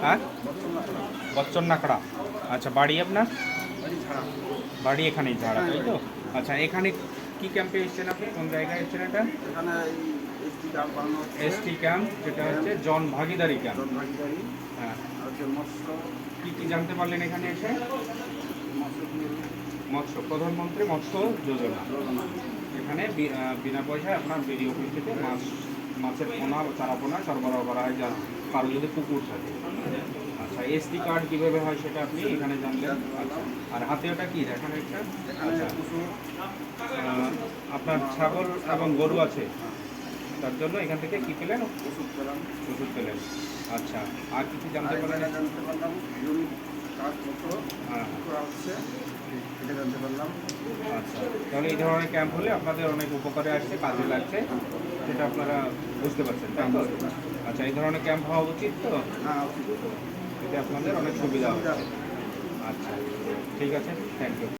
হ্যাঁ, বচ্চন নাকড়া। আচ্ছা, বাড়ি আপনার? বাড়ি এখানেই ঝাড়া, তাই তো? আচ্ছা, এখানে কি ক্যাম্পে এসেছেন আপনি? কোন জায়গায় এসেছেন এটা? এসটি ক্যাম্প, যেটা হচ্ছে জন ভাগিদারি ক্যাম্প। হ্যাঁ, কি কি জানতে পারলেন এখানে এসে? মৎস্য, প্রধানমন্ত্রী মৎস্য যোজনা। এখানে বিনা পয়সায় আপনার বিডি অফিস থেকে মাছের পোনা, চারা পোনা সরবরাহ করা হয়, যা কারো যদি পুকুর থাকে। আচ্ছা, এসটি কার্ড কীভাবে হয় সেটা আপনি এখানে জানলেন। আচ্ছা, আর হাতে ওটা কি দেখেন একটা? আচ্ছা, আপনার ছাগল এবং গরু আছে, তার জন্য এখান থেকে কী পেলেন? ওষুধ পেলেন। আচ্ছা, আর কিছু জানতে পারলেন? হ্যাঁ, আচ্ছা, তাহলে এই ধরনের ক্যাম্প হলে আপনাদের অনেক উপকারে আসছে, কাজে লাগছে, সেটা আপনারা বুঝতে পারছেন, তাই তো? আচ্ছা, এই ধরনের ক্যাম্প হওয়া উচিত তো? এতে আপনাদের অনেক সুবিধা হচ্ছে। আচ্ছা, ঠিক আছে, থ্যাংক ইউ।